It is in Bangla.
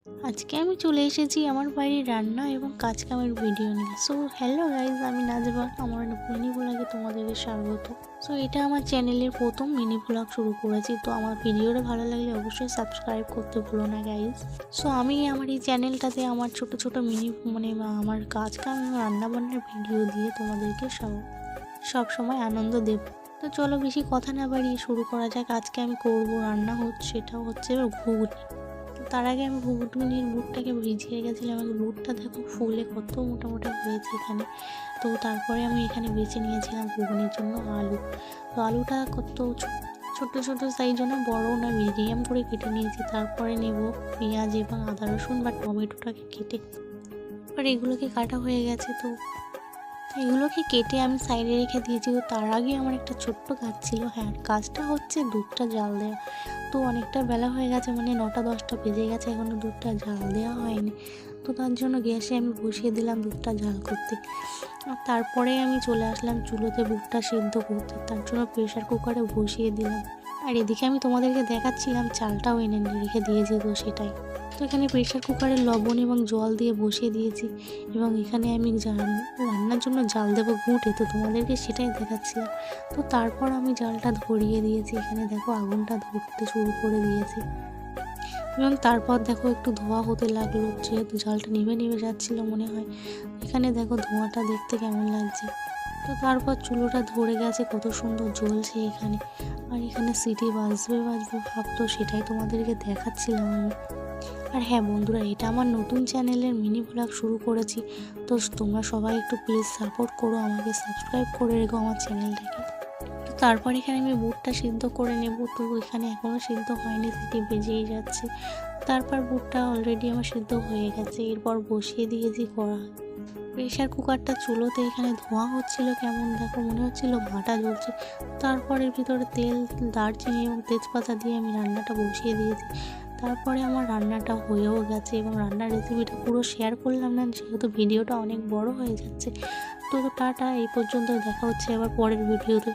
আজকে আমি চলে এসেছি আমার বাড়ির রান্না এবং কাজ কামের ভিডিও নিয়ে। সো হ্যালো গাইজ, আমি নাজবা। আমার মিনি ব্লগে তোমাদেরকে স্বাগত। সো এটা আমার চ্যানেলের প্রথম মিনি ব্লগ শুরু করেছি। তো আমার ভিডিওটা ভালো লাগলে অবশ্যই সাবস্ক্রাইব করতে ভুলো না গাইজ। সো আমি আমার এই চ্যানেলটাতে আমার ছোট ছোট মিনি আমার কাজ কাম এবং রান্নাবান্নার ভিডিও দিয়ে তোমাদেরকে সব সময় আনন্দ দেব। তো চলো বেশি কথা না বাড়িয়ে শুরু করা যাক। আজকে আমি করবো রান্না সেটাও হচ্ছে ঘুগনি। তার আগে আমি ঘুগনির বুটটাকে ভিজিয়ে গেছিলাম এবং বুটটা দেখো ফুলে কত মোটা মোটা হয়েছে এখানে। তো তারপরে আমি এখানে বেছে নিয়েছিলাম ঘুগনির জন্য আলু। তো আলুটা কত ছোট ছোট সাইজ না, বড় না, মিডিয়াম করে কেটে নিয়েছি। তারপরে নেব পেঁয়াজ এবং আদা রসুন বা টমেটোটাকে কেটে, আর এগুলোকে কাটা হয়ে গেছে। তো এগুলোকে কেটে আমি সাইডে রেখে দিয়েছি। তো তার আগে আমার একটা ছোট্ট কাজ ছিল। হ্যাঁ, কাজটা হচ্ছে দুধটা জাল দেওয়া। তো অনেকটা বেলা হয়ে গেছে, মানে 9টা-10টা বেজে গেছে, এখনও দুধটা জাল দেওয়া হয়নি। তো তার জন্য গ্যাসে আমি বসিয়ে দিলাম দুধটা জাল করতে। আর তারপরে আমি চলে আসলাম চুলোতে বুটটা সিদ্ধ করতে। তার জন্য প্রেশার কুকারে বসিয়ে দিলাম। আর এদিকে আমি তোমাদেরকে দেখাচ্ছিলাম চালটাও এনে রেখে দিয়েছি, তো সেটাই। তো এখানে প্রেশার কুকারে লবণ এবং জল দিয়ে বসিয়ে দিয়েছি এবং এখানে আমি রান্নার জন্য জাল দেবো ঘুঁটে। তো তোমাদেরকে সেটাই দেখাচ্ছিলাম। তো তারপর আমি জালটা ধরিয়ে দিয়েছি। এখানে দেখো আগুনটা ধরতে শুরু করে দিয়েছে এবং তারপর দেখো একটু ধোঁয়া হতে লাগলো, যেহেতু জালটা নিভে নিভে যাচ্ছিল মনে হয়। এখানে দেখো ধোঁয়াটা দেখতে কেমন লাগছে। তো তারপর চুলোটা ধরে গেছে, কত সুন্দর জ্বলছে এখানে। আর এখানে সিটি বাজবে বাজবে ভাবতো, সেটাই তোমাদেরকে দেখাচ্ছিলাম আমি। আর হ্যাঁ বন্ধুরা, এটা আমার নতুন চ্যানেলের মিনি ব্লগ শুরু করেছি। তো তোমরা সবাই একটু প্লিজ সাপোর্ট করো, আমাকে সাবস্ক্রাইব করে রেখো আমার চ্যানেলটাকে। তো তারপর এখানে আমি বুটটা সিদ্ধ করে নেব। তো এখানে এখনও সিদ্ধ হয়নি, সিটি বেজেই যাচ্ছে। তারপর বুটটা অলরেডি আমার সিদ্ধ হয়ে গেছে। এরপর বসিয়ে দিয়েছি কড়া। প্রেশার কুকারটা চুলোতে, এখানে ধোঁয়া হচ্ছিল কেমন দেখো, মনে হচ্ছিল ভাঁটা জ্বলছে। তারপর এর ভিতরে তেল, দারচিনি এবং তেজপাতা দিয়ে আমি রান্নাটা বসিয়ে দিয়েছি। তারপরে আমার রান্নাটা হয়েও গেছে এবং রান্নার রেসিপিটা পুরো শেয়ার করলাম না, যেহেতু ভিডিওটা অনেক বড় হয়ে যাচ্ছে। তো টাটা, এই পর্যন্ত, দেখা হচ্ছে আবার পরের ভিডিওতে।